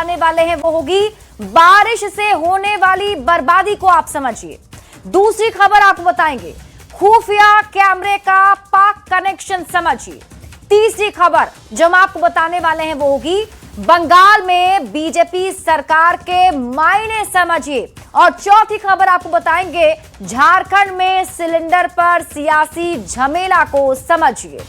बताने वाले हैं वो होगी बारिश से होने वाली बर्बादी को आप समझिए। दूसरी खबर आपको बताएंगे खुफिया कैमरे का पाक कनेक्शन समझिए। तीसरी खबर जो हम आपको बताने वाले हैं वो होगी बंगाल में बीजेपी सरकार के मायने समझिए। और चौथी खबर आपको बताएंगे झारखंड में सिलेंडर पर सियासी झमेला को समझिए।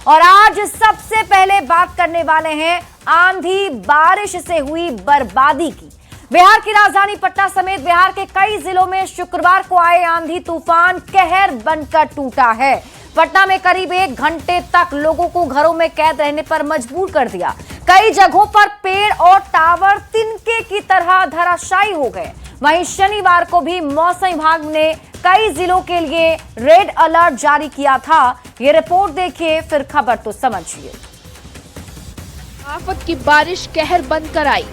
और आज सबसे पहले बात करने वाले हैं आंधी बारिश से हुई बर्बादी की। बिहार की राजधानी पटना समेत बिहार के कई जिलों में शुक्रवार को आए आंधी तूफान कहर बनकर टूटा है। पटना में करीब 1 घंटे तक लोगों को घरों में कैद रहने पर मजबूर कर दिया। कई जगहों पर पेड़ और टावर तिनके की तरह धराशायी हो गए। वहीं शनिवार को भी मौसम विभाग ने कई जिलों के लिए रेड अलर्ट जारी किया था। ये रिपोर्ट देखिए फिर खबर तो समझिए। आफत की बारिश कहर बनकर आई।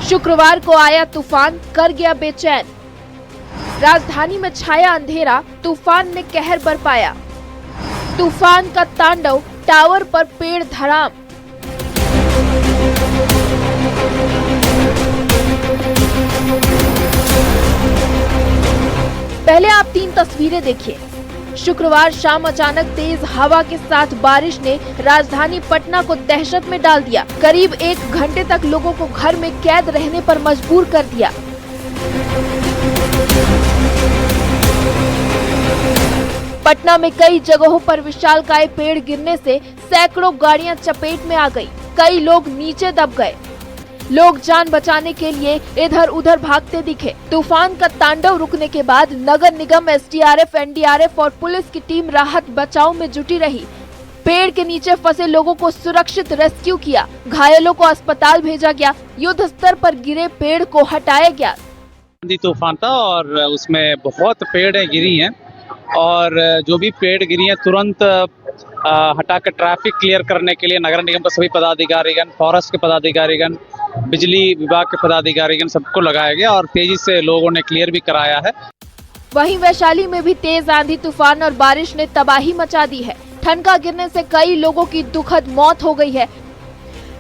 शुक्रवार को आया तूफान कर गया बेचैन। राजधानी में छाया अंधेरा, तूफान ने कहर बरपाया। तूफान का तांडव, टावर पर पेड़ धराम। पहले आप 3 तस्वीरें देखिए। शुक्रवार शाम अचानक तेज हवा के साथ बारिश ने राजधानी पटना को दहशत में डाल दिया। करीब 1 घंटे तक लोगों को घर में कैद रहने पर मजबूर कर दिया। पटना में कई जगहों पर विशालकाय पेड़ गिरने से सैकड़ों गाड़ियां चपेट में आ गई। कई लोग नीचे दब गए। लोग जान बचाने के लिए इधर उधर भागते दिखे। तूफान का तांडव रुकने के बाद नगर निगम, एसडीआरएफ, एनडीआरएफ और पुलिस की टीम राहत बचाव में जुटी रही। पेड़ के नीचे फंसे लोगों को सुरक्षित रेस्क्यू किया। घायलों को अस्पताल भेजा गया। युद्ध स्तर पर गिरे पेड़ को हटाया गया। आंधी तूफान था और उसमें बहुत पेड़ गिरी हैं और जो भी पेड़ गिरी हैं तुरंत हटाकर ट्रैफिक क्लियर करने के लिए नगर निगम के सभी पदाधिकारीगण, फॉरेस्ट के पदाधिकारीगण, बिजली विभाग के पदाधिकारीगण सबको लगाया गया और तेजी से लोगों ने क्लियर भी कराया है। वहीं वैशाली में भी तेज आंधी तूफान और बारिश ने तबाही मचा दी है। ठनका गिरने से कई लोगों की दुखद मौत हो गई है।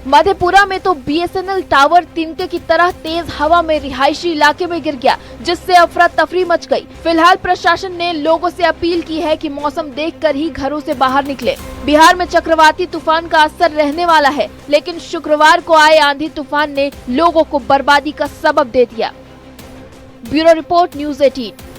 मधेपुरा में तो बीएसएनएल टावर तिनके की तरह तेज हवा में रिहायशी इलाके में गिर गया, जिससे अफरा तफरी मच गई। फिलहाल प्रशासन ने लोगों से अपील की है कि मौसम देखकर ही घरों से बाहर निकले। बिहार में चक्रवाती तूफान का असर रहने वाला है, लेकिन शुक्रवार को आए आंधी तूफान ने लोगों को बर्बादी का सबब दे दिया। Bureau report, news 18।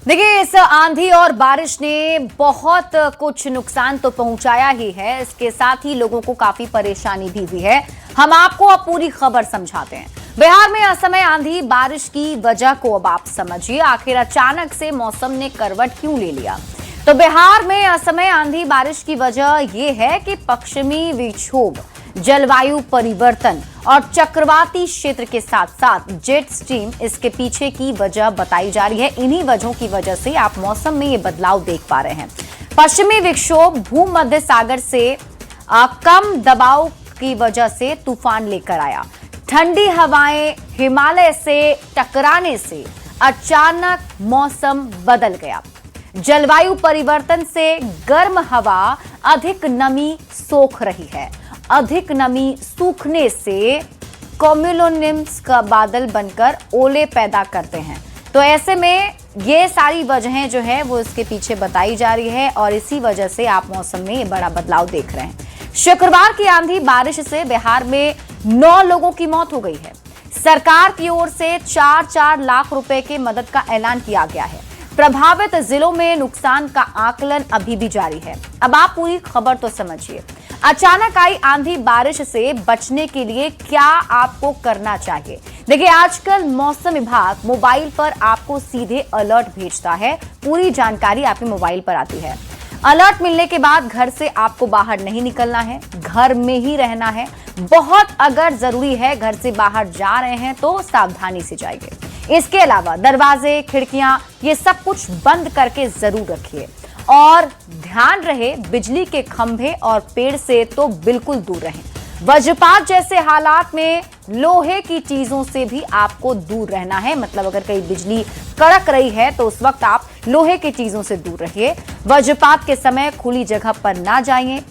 देखिए, इस आंधी और बारिश ने बहुत कुछ नुकसान तो पहुंचाया ही है, इसके साथ ही लोगों को काफी परेशानी भी हुई है। हम आपको अब पूरी खबर समझाते हैं। बिहार में असमय आंधी बारिश की वजह को अब आप समझिए। आखिर अचानक से मौसम ने करवट क्यों ले लिया? तो बिहार में असमय आंधी बारिश की वजह यह है कि पश्चिमी विक्षोभ, जलवायु परिवर्तन और चक्रवाती क्षेत्र के साथ साथ जेट स्ट्रीम इसके पीछे की वजह बताई जा रही है। इन्हीं वजहों की वजह से आप मौसम में ये बदलाव देख पा रहे हैं। पश्चिमी विक्षोभ भूमध्य सागर से कम दबाव की वजह से तूफान लेकर आया। ठंडी हवाएं हिमालय से टकराने से अचानक मौसम बदल गया। जलवायु परिवर्तन से गर्म हवा अधिक नमी सोख रही है। अधिक नमी सूखने से कम्युलोनिम्स का बादल बनकर ओले पैदा करते हैं। तो ऐसे में ये सारी वजहें जो है वो इसके पीछे बताई जा रही है और इसी वजह से आप मौसम में ये बड़ा बदलाव देख रहे हैं। शुक्रवार की आंधी बारिश से बिहार में 9 लोगों की मौत हो गई है। सरकार की ओर से 4-4 लाख रुपए के मदद का ऐलान किया गया है। प्रभावित जिलों में नुकसान का आकलन अभी भी जारी है। अब आप पूरी खबर तो समझिए। अचानक आई आंधी बारिश से बचने के लिए क्या आपको करना चाहिए? देखिए, आजकल मौसम विभाग मोबाइल पर आपको सीधे अलर्ट भेजता है। पूरी जानकारी आपके मोबाइल पर आती है। अलर्ट मिलने के बाद घर से आपको बाहर नहीं निकलना है, घर में ही रहना है। बहुत अगर जरूरी है घर से बाहर जा रहे हैं तो सावधानी से जाइए। इसके अलावा दरवाजे, खिड़कियां ये सब कुछ बंद करके जरूर रखिए और ध्यान रहे बिजली के खंभे और पेड़ से तो बिल्कुल दूर रहें। वज्रपात जैसे हालात में लोहे की चीजों से भी आपको दूर रहना है। मतलब अगर कहीं बिजली कड़क रही है तो उस वक्त आप लोहे की चीजों से दूर रहिए। वज्रपात के समय खुली जगह पर ना जाइए।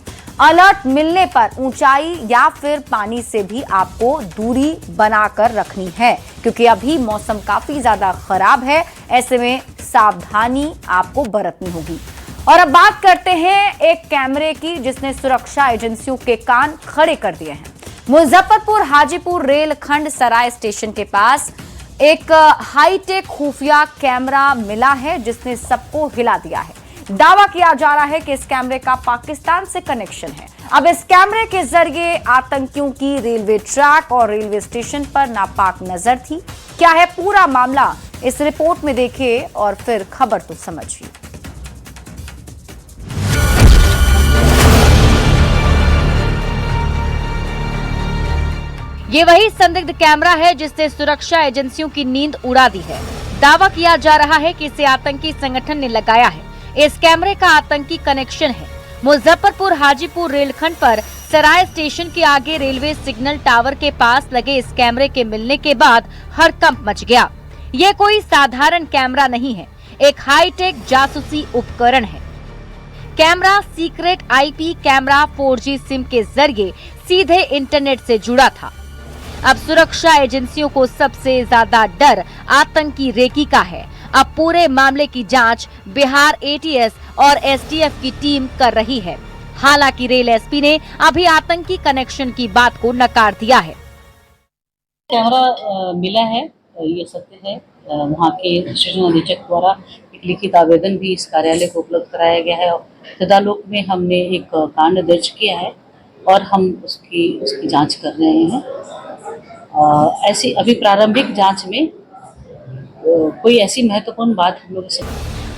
अलर्ट मिलने पर ऊंचाई या फिर पानी से भी आपको दूरी बनाकर रखनी है, क्योंकि अभी मौसम काफी ज्यादा खराब है। ऐसे में सावधानी आपको बरतनी होगी। और अब बात करते हैं एक कैमरे की, जिसने सुरक्षा एजेंसियों के कान खड़े कर दिए हैं। मुजफ्फरपुर हाजीपुर रेलखंड सराय स्टेशन के पास एक हाईटेक खुफिया कैमरा मिला है, जिसने सबको हिला दिया है। दावा किया जा रहा है कि इस कैमरे का पाकिस्तान से कनेक्शन है। अब इस कैमरे के जरिए आतंकियों की रेलवे ट्रैक और रेलवे स्टेशन पर नापाक नजर थी। क्या है पूरा मामला, इस रिपोर्ट में देखिए और फिर खबर तो समझिए। ये वही संदिग्ध कैमरा है जिसने सुरक्षा एजेंसियों की नींद उड़ा दी है। दावा किया जा रहा है कि इसे आतंकी संगठन ने लगाया है। इस कैमरे का आतंकी कनेक्शन है। मुजफ्फरपुर हाजीपुर रेलखंड पर सराय स्टेशन के आगे रेलवे सिग्नल टावर के पास लगे इस कैमरे के मिलने के बाद हड़कंप मच गया। ये कोई साधारण कैमरा नहीं है, एक हाईटेक जासूसी उपकरण है। Camera secret IP camera 4G SIM के जरिए सीधे इंटरनेट से जुड़ा था। अब सुरक्षा एजेंसियों को सबसे ज्यादा डर आतंकी रेकी का है। अब पूरे मामले की जांच बिहार ATS और STF की टीम कर रही है। हालांकि रेल एसपी ने अभी आतंकी कनेक्शन की बात को नकार दिया है। कैमरा मिला है, ये सत्य है। वहाँ के स्टेशन अधीक्षक द्वारा एक लिखित आवेदन भी इस कार्यालय को उपलब्ध कराया गया है। तदालोक में हमने एक कांड दर्ज किया है और हम उसकी जांच कर रहे हैं। ऐसी अभी प्रारंभिक जांच में कोई ऐसी महत्वपूर्ण बात हम लोग से।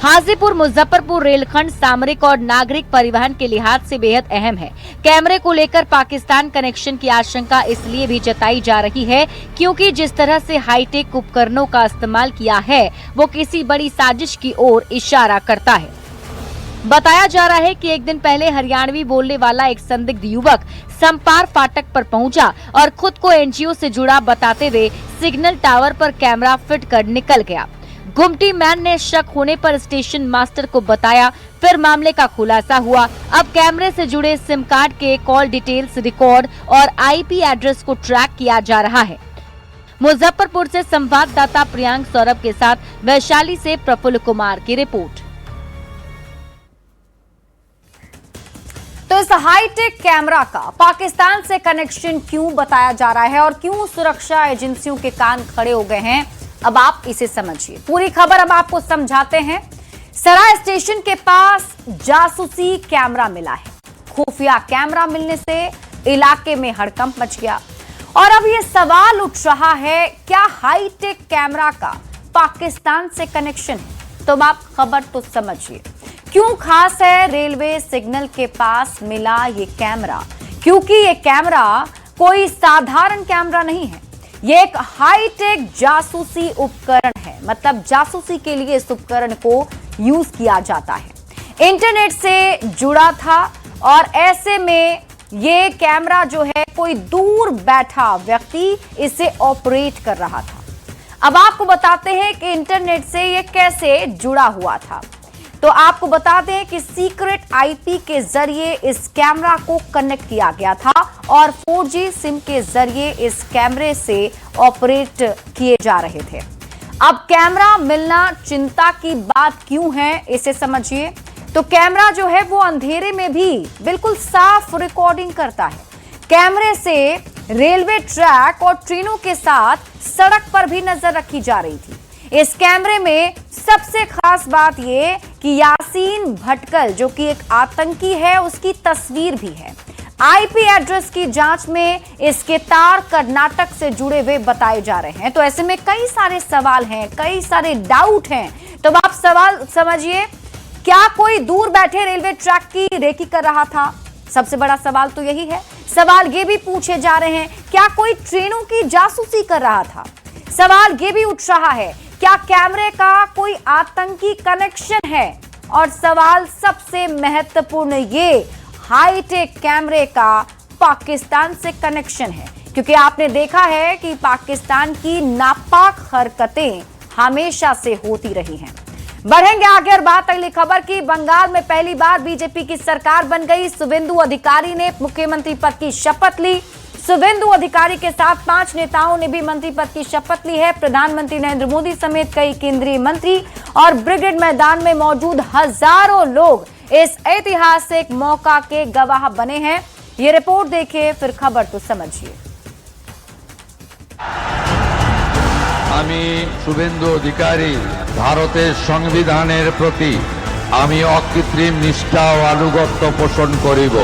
हाजीपुर मुजफ्फरपुर रेलखंड सामरिक और नागरिक परिवहन के लिहाज से बेहद अहम है। कैमरे को लेकर पाकिस्तान कनेक्शन की आशंका इसलिए भी जताई जा रही है क्योंकि जिस तरह से हाईटेक उपकरणों का इस्तेमाल किया है वो किसी बड़ी साजिश की ओर इशारा करता है। बताया जा रहा है कि एक दिन पहले हरियाणवी बोलने वाला एक संदिग्ध युवक संपार फाटक पर पहुंचा और खुद को NGO से जुड़ा बताते हुए सिग्नल टावर पर कैमरा फिट कर निकल गया। गुमटी मैन ने शक होने पर स्टेशन मास्टर को बताया, फिर मामले का खुलासा हुआ। अब कैमरे से जुड़े सिम कार्ड के कॉल डिटेल्स रिकॉर्ड और IP एड्रेस को ट्रैक किया जा रहा है। मुजफ्फरपुर से संवाददाता प्रियांक सौरभ के साथ वैशाली से प्रफुल्ल कुमार की रिपोर्ट। तो इस हाईटेक कैमरा का पाकिस्तान से कनेक्शन क्यों बताया जा रहा है और क्यों सुरक्षा एजेंसियों के कान खड़े हो गए हैं, अब आप इसे समझिए। पूरी खबर अब आपको समझाते हैं। सराय स्टेशन के पास जासूसी कैमरा मिला है। खुफिया कैमरा मिलने से इलाके में हड़कंप मच गया और अब ये सवाल उठ रहा है, क्या हाईटेक कैमरा का पाकिस्तान से कनेक्शन है? तो अब आप खबर तो समझिए। क्यों खास है रेलवे सिग्नल के पास मिला ये कैमरा? क्योंकि ये कैमरा कोई साधारण कैमरा नहीं है, ये एक हाईटेक जासूसी उपकरण है। मतलब जासूसी के लिए इस उपकरण को यूज किया जाता है। इंटरनेट से जुड़ा था और ऐसे में ये कैमरा जो है कोई दूर बैठा व्यक्ति इसे ऑपरेट कर रहा था। अब आपको बताते हैं कि इंटरनेट से ये कैसे जुड़ा हुआ था। तो आपको बता दें कि सीक्रेट IP के जरिए इस कैमरा को कनेक्ट किया गया था और 4G सिम के जरिए इस कैमरे से ऑपरेट किए जा रहे थे। अब कैमरा मिलना चिंता की बात क्यों है, इसे समझिए। तो कैमरा जो है वो अंधेरे में भी बिल्कुल साफ रिकॉर्डिंग करता है। कैमरे से रेलवे ट्रैक और ट्रेनों के साथ सड़क पर भी नजर रखी जा रही थी। इस कैमरे में सबसे खास बात यह कि यासीन भटकल जो कि एक आतंकी है उसकी तस्वीर भी है। IP एड्रेस की जांच में इसके तार कर्नाटक से जुड़े हुए बताए जा रहे हैं। तो ऐसे में कई सारे सवाल हैं, कई सारे डाउट हैं। तो आप सवाल समझिए, क्या कोई दूर बैठे रेलवे ट्रैक की रेकी कर रहा था? सबसे बड़ा सवाल तो यही है। सवाल ये भी पूछे जा रहे हैं, क्या कोई ट्रेनों की जासूसी कर रहा था? सवाल ये भी उठ रहा है, क्या कैमरे का कोई आतंकी कनेक्शन है? और सवाल सबसे महत्वपूर्ण, ये हाईटेक कैमरे का पाकिस्तान से कनेक्शन है, क्योंकि आपने देखा है कि पाकिस्तान की नापाक हरकतें हमेशा से होती रही हैं। बढ़ेंगे आगे और बात अगली खबर की। बंगाल में पहली बार बीजेपी की सरकार बन गई। शुवेंदु अधिकारी ने मुख्यमंत्री पद की शपथ ली। शुवेंदु अधिकारी के साथ 5 नेताओं ने भी मंत्री पद की शपथ ली है। प्रधानमंत्री नरेंद्र मोदी समेत कई केंद्रीय मंत्री और ब्रिगेड मैदान में मौजूद हजारों लोग इस ऐतिहासिक मौका के गवाह बने हैं। ये रिपोर्ट देखिए, फिर खबर तो समझिए। আমি শুভেন্দু অধিকারী ভারতের সংবিধানের প্রতি আমি অকৃত্রিম নিষ্ঠা ও আনুগত্য পোষণ করিব।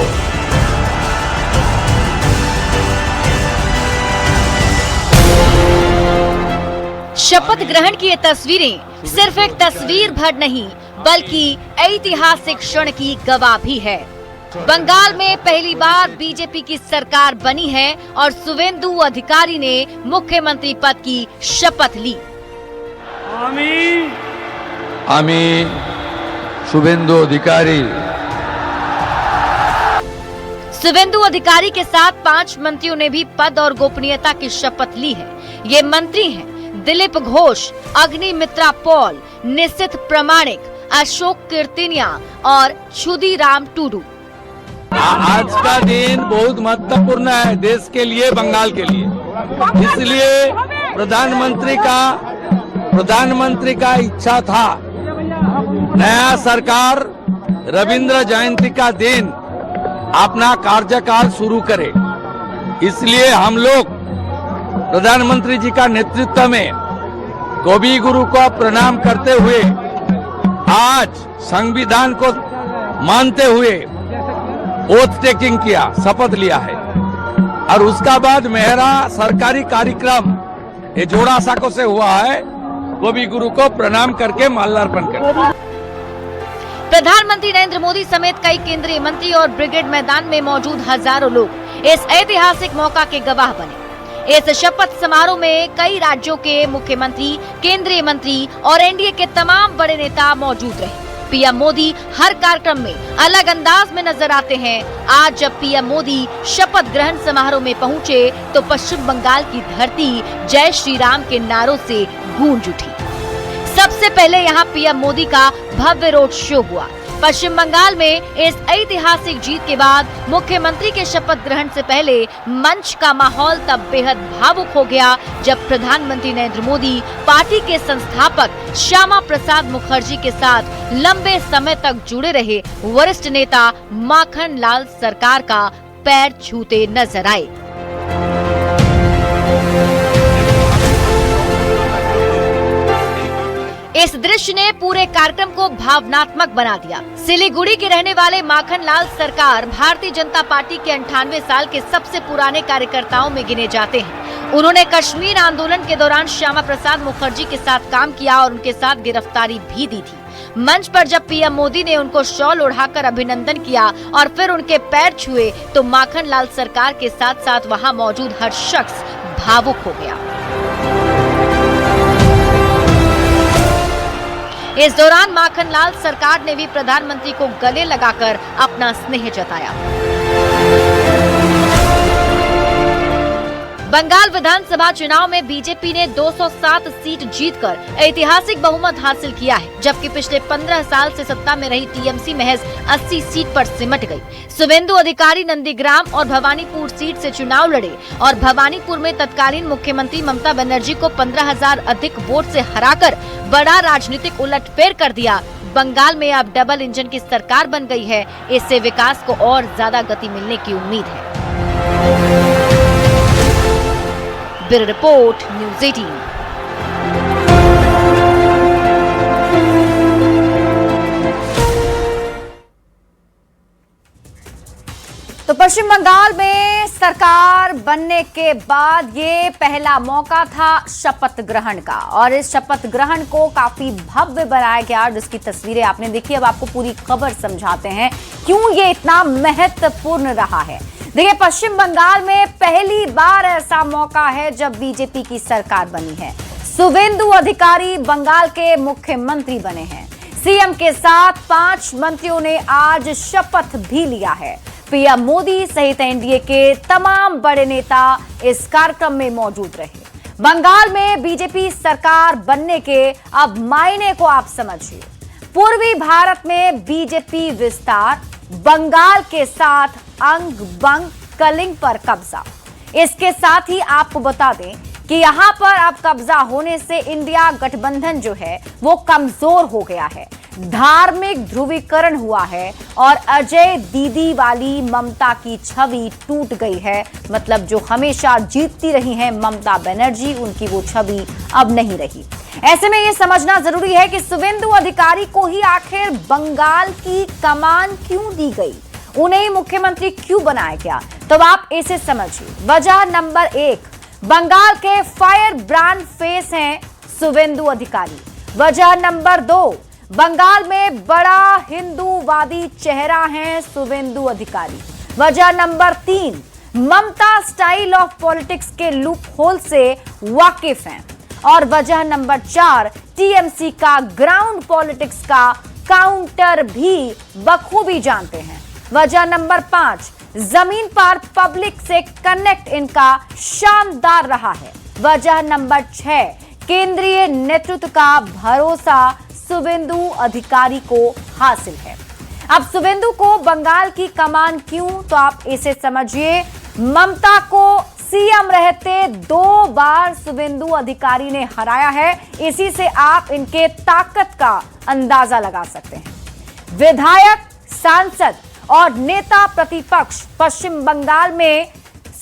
शपथ ग्रहण की ये तस्वीरें सिर्फ एक तस्वीर भर नहीं बल्कि ऐतिहासिक क्षण की गवाह भी है। बंगाल में पहली बार बीजेपी की सरकार बनी है और शुवेंदु अधिकारी ने मुख्यमंत्री पद की शपथ ली। আমি শুভেন্দু অধিকারী शुवेंदु अधिकारी के साथ 5 मंत्रियों ने भी पद और गोपनीयता की शपथ ली है। ये मंत्री हैं दिलीप घोष, अग्निमित्रा पॉल, निशित प्रमाणिक, अशोक कीर्तिनिया और क्षुदीराम टूडू। आज का दिन बहुत महत्वपूर्ण है देश के लिए, बंगाल के लिए। इसलिए प्रधानमंत्री का इच्छा था नया सरकार रविंद्र जयंती का दिन अपना कार्यकाल शुरू करे। इसलिए हम लोग प्रधानमंत्री जी का नेतृत्व में कवि गुरु को प्रणाम करते हुए आज संविधान को मानते हुए ओथ टेकिंग किया, शपथ लिया है। और उसका बाद मेरा सरकारी कार्यक्रम ये जोड़ा साको से हुआ है, कवि गुरु को प्रणाम करके माल्यार्पण कर। प्रधानमंत्री नरेंद्र मोदी समेत कई केंद्रीय मंत्री और ब्रिगेड मैदान में मौजूद हजारों लोग इस ऐतिहासिक मौका के गवाह बने। इस शपथ समारोह में कई राज्यों के मुख्यमंत्री, केंद्रीय मंत्री और एनडीए के तमाम बड़े नेता मौजूद रहे। पीएम मोदी हर कार्यक्रम में अलग अंदाज में नजर आते हैं। आज जब पीएम मोदी शपथ ग्रहण समारोह में पहुंचे तो पश्चिम बंगाल की धरती जय श्री राम के नारों से गूंज उठी। सबसे पहले यहां पीएम मोदी का भव्य रोड शो हुआ। पश्चिम बंगाल में इस ऐतिहासिक जीत के बाद मुख्यमंत्री के शपथ ग्रहण से पहले मंच का माहौल तब बेहद भावुक हो गया जब प्रधानमंत्री नरेंद्र मोदी पार्टी के संस्थापक श्यामा प्रसाद मुखर्जी के साथ लंबे समय तक जुड़े रहे वरिष्ठ नेता माखन लाल सरकार का पैर छूते नजर आए। इस दृश्य ने पूरे कार्यक्रम को भावनात्मक बना दिया। सिलीगुड़ी के रहने वाले माखन लाल सरकार भारतीय जनता पार्टी के 98 साल के सबसे पुराने कार्यकर्ताओं में गिने जाते हैं। उन्होंने कश्मीर आंदोलन के दौरान श्यामा प्रसाद मुखर्जी के साथ काम किया और उनके साथ गिरफ्तारी भी दी थी। मंच पर जब पीएम मोदी ने उनको शॉल ओढ़ाकर अभिनंदन किया और फिर उनके पैर छुए तो माखन लाल सरकार के साथ साथ वहां मौजूद हर शख्स भावुक हो गया। इस दौरान माखन लाल सरकार ने भी प्रधानमंत्री को गले लगाकर अपना स्नेह जताया। बंगाल विधानसभा चुनाव में बीजेपी ने 207 सीट जीतकर ऐतिहासिक बहुमत हासिल किया है, जबकि पिछले 15 साल से सत्ता में रही टीएमसी महज 80 सीट पर सिमट गई। शुवेंदु अधिकारी नंदीग्राम और भवानीपुर सीट से चुनाव लड़े और भवानीपुर में तत्कालीन मुख्यमंत्री ममता बनर्जी को 15,000 अधिक वोट से हराकर बड़ा राजनीतिक उलटफेर कर दिया। बंगाल में अब डबल इंजन की सरकार बन गई है। इससे विकास को और ज्यादा गति मिलने की उम्मीद है। Bureau report, news 18। तो पश्चिम बंगाल में सरकार बनने के बाद ये पहला मौका था शपथ ग्रहण का और इस शपथ ग्रहण को काफी भव्य बनाया गया, जिसकी तस्वीरें आपने देखी। अब आपको पूरी खबर समझाते हैं क्यों ये इतना महत्वपूर्ण रहा है। देखिए, पश्चिम बंगाल में पहली बार ऐसा मौका है जब बीजेपी की सरकार बनी है। शुवेंदु अधिकारी बंगाल के मुख्यमंत्री बने हैं। सीएम के साथ 5 मंत्रियों ने आज शपथ भी लिया है। पीएम मोदी सहित एनडीए के तमाम बड़े नेता इस कार्यक्रम में मौजूद रहे। बंगाल में बीजेपी सरकार बनने के अब मायने को आप समझिए। पूर्वी भारत में बीजेपी विस्तार, बंगाल के साथ अंग बंग कलिंग पर कब्जा। इसके साथ ही आपको बता दें कि यहां पर अब कब्जा होने से इंडिया गठबंधन जो है वो कमजोर हो गया है, धार्मिक ध्रुवीकरण हुआ है और अजय दीदी वाली ममता की छवि टूट गई है। मतलब जो हमेशा जीतती रही हैं ममता बनर्जी, उनकी वो छवि अब नहीं रही। ऐसे में ये समझना जरूरी है कि शुवेंदु अधिकारी को ही आखिर बंगाल की कमान क्यों दी गई, उन्हें ही मुख्यमंत्री क्यों बनाया गया। तो आप इसे समझिए। वजह नंबर 1, बंगाल के फायर ब्रांड फेस हैं शुवेंदु अधिकारी। वजह नंबर 2, बंगाल में बड़ा हिंदूवादी चेहरा हैं शुवेंदु अधिकारी। वजह number 3, Mamata style of politics के लूप होल से वाकिफ हैं। और वजह नंबर 4, टीएमसी का ग्राउंड पॉलिटिक्स का काउंटर भी बखूबी जानते हैं। वजह नंबर 5, जमीन पर पब्लिक से कनेक्ट इनका शानदार रहा है। वजह नंबर 6, केंद्रीय नेतृत्व का भरोसा शुवेंदु अधिकारी को हासिल है। अब शुवेंदु को बंगाल की कमान क्यों, तो आप इसे समझिए। ममता को सीएम रहते 2 बार शुवेंदु अधिकारी ने हराया है, इसी से आप इनके ताकत का अंदाजा लगा सकते हैं। विधायक, सांसद और नेता प्रतिपक्ष पश्चिम बंगाल में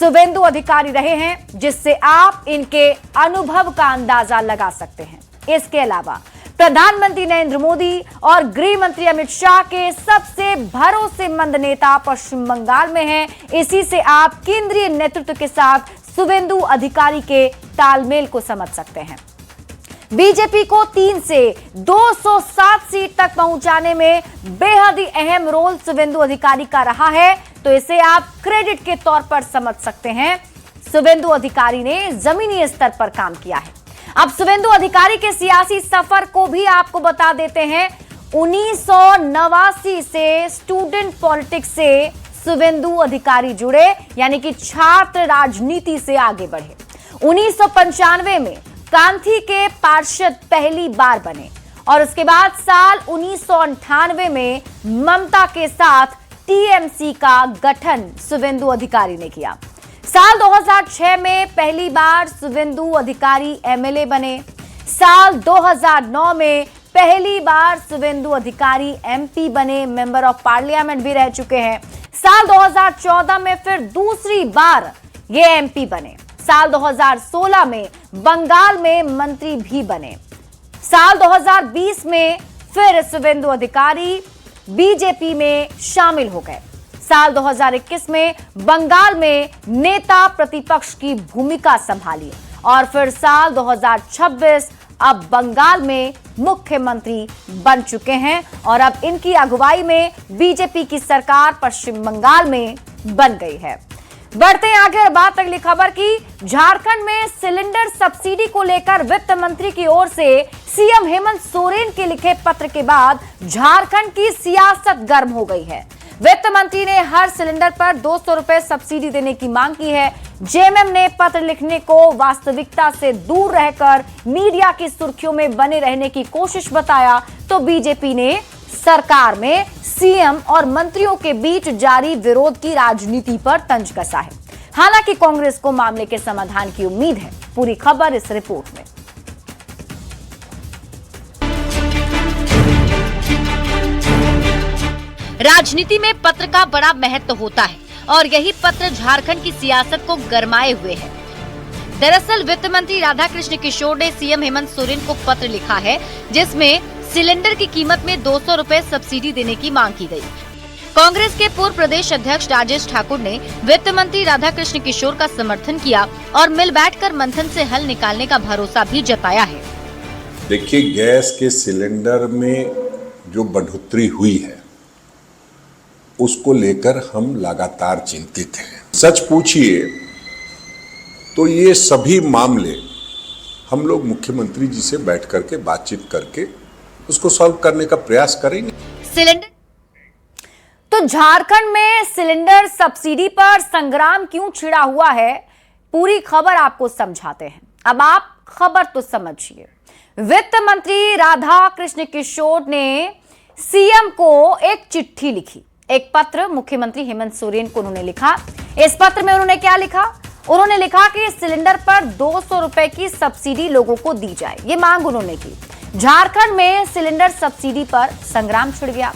शुवेंदु अधिकारी रहे हैं, जिससे आप इनके अनुभव का अंदाजा लगा सकते हैं। इसके अलावा प्रधानमंत्री नरेंद्र मोदी और गृह मंत्री अमित शाह के सबसे भरोसेमंद नेता पश्चिम बंगाल में हैं, इसी से आप केंद्रीय नेतृत्व के साथ शुवेंदु अधिकारी के तालमेल को समझ सकते हैं। बीजेपी को 3 से 207 सीट तक पहुंचाने में बेहद ही अहम रोल शुवेंदु अधिकारी का रहा है, तो इसे आप क्रेडिट के तौर पर समझ सकते हैं। शुवेंदु अधिकारी ने जमीनी स्तर पर काम किया है। अब शुवेंदु अधिकारी के सियासी सफर को भी आपको बता देते हैं। 1989 से स्टूडेंट पॉलिटिक्स से शुवेंदु अधिकारी जुड़े, यानी कि छात्र राजनीति से आगे बढ़े। 1995 में कांथी के पार्षद पहली बार बने और उसके बाद साल 1998 में ममता के साथ टीएमसी का गठन शुवेंदु अधिकारी ने किया। साल 2006 में पहली बार शुवेंदु अधिकारी एमएलए बने। साल 2009 में पहली बार शुवेंदु अधिकारी एमपी बने, मेंबर ऑफ पार्लियामेंट भी रह चुके हैं। साल 2014 में फिर दूसरी बार ये एमपी बने। साल 2016 में बंगाल में मंत्री भी बने। साल 2020 में फिर शुवेंदु अधिकारी बीजेपी में शामिल हो गए। साल 2021 में बंगाल में नेता प्रतिपक्ष की भूमिका संभाली और फिर साल 2026 अब बंगाल में मुख्यमंत्री बन चुके हैं और अब इनकी अगुवाई में बीजेपी की सरकार पश्चिम बंगाल में बन गई है। बढ़ते हैं आगे और बात अगली खबर की। झारखंड में सिलेंडर सब्सिडी को लेकर वित्त मंत्री की ओर से सीएम हेमंत सोरेन के लिखे पत्र के बाद झारखंड की सियासत गर्म हो गई है। वित्त मंत्री ने हर सिलेंडर पर 200 रुपए सब्सिडी देने की मांग की है। जेएमएम ने पत्र लिखने को वास्तविकता से दूर रहकर मीडिया की सुर्खियों में बने रहने की कोशिश बताया, तो बीजेपी ने सरकार में सीएम और मंत्रियों के बीच जारी विरोध की राजनीति पर तंज कसा है। हालांकि कांग्रेस को मामले के समाधान की उम्मीद है। पूरी खबर इस रिपोर्ट में। राजनीति में पत्र का बड़ा महत्व होता है और यही पत्र झारखंड की सियासत को गरमाए हुए है। दरअसल वित्त मंत्री राधाकृष्ण किशोर ने सीएम हेमंत सोरेन को पत्र लिखा है, जिसमें सिलेंडर की कीमत में 200 रुपए सब्सिडी देने की मांग की गई। कांग्रेस के पूर्व प्रदेश अध्यक्ष राजेश ठाकुर ने वित्त मंत्री राधाकृष्ण किशोर का समर्थन किया और मिल बैठकर मंथन से हल निकालने का भरोसा भी जताया है। देखिए, गैस के सिलेंडर में जो बढ़ोतरी हुई है उसको लेकर हम लगातार चिंतित हैं। सच पूछिए तो ये सभी मामले हम लोग मुख्यमंत्री जी से बैठ करके बातचीत करके उसको सॉल्व करने का प्रयास करेंगे। सिलेंडर तो झारखंड में सिलेंडर सब्सिडी पर संग्राम क्यों छिड़ा हुआ है, पूरी खबर आपको समझाते हैं। अब आप खबर तो समझिए। वित्त मंत्री राधाकृष्ण किशोर ने सीएम को एक चिट्ठी लिखी, एक पत्र मुख्यमंत्री हेमंत सोरेन को उन्होंने लिखा। इस पत्र में उन्होंने क्या लिखा? उन्होंने लिखा कि सिलेंडर पर 200 रुपए की सब्सिडी लोगों को दी जाए, ये मांग उन्होंने की। झारखंड में सिलेंडर सब्सिडी पर संग्राम छिड़ गया।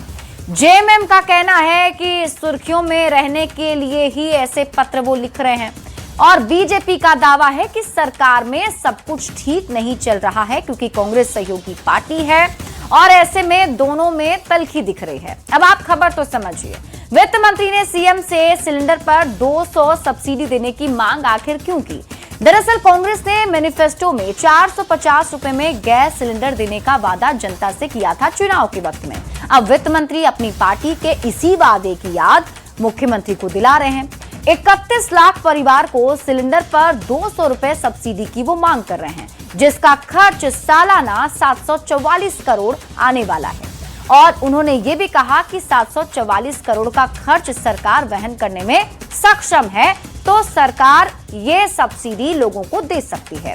जेएमएम का कहना है कि सुर्खियों में रहने के लिए ही ऐसे पत्र वो लिख रहे हैं, और बीजेपी का दावा है कि सरकार में सब कुछ ठीक नहीं चल रहा है क्योंकि कांग्रेस सहयोगी पार्टी है और ऐसे में दोनों में तल्खी दिख रही है। अब आप खबर तो समझिए, वित्त मंत्री ने सीएम से सिलेंडर पर 200 सब्सिडी देने की मांग आखिर क्यों की? दरअसल कांग्रेस ने मैनिफेस्टो में 450 रुपए में गैस सिलेंडर देने का वादा जनता से किया था चुनाव के वक्त में। अब वित्त मंत्री अपनी पार्टी के इसी वादे की याद मुख्यमंत्री को दिला रहे हैं। 31 लाख परिवार को सिलेंडर पर 200 रुपए सब्सिडी की वो मांग कर रहे हैं, जिसका खर्च सालाना 744 करोड़ आने वाला है। और उन्होंने ये भी कहा कि 744 करोड़ का खर्च सरकार वहन करने में सक्षम है, तो सरकार ये सब्सिडी लोगों को दे सकती है।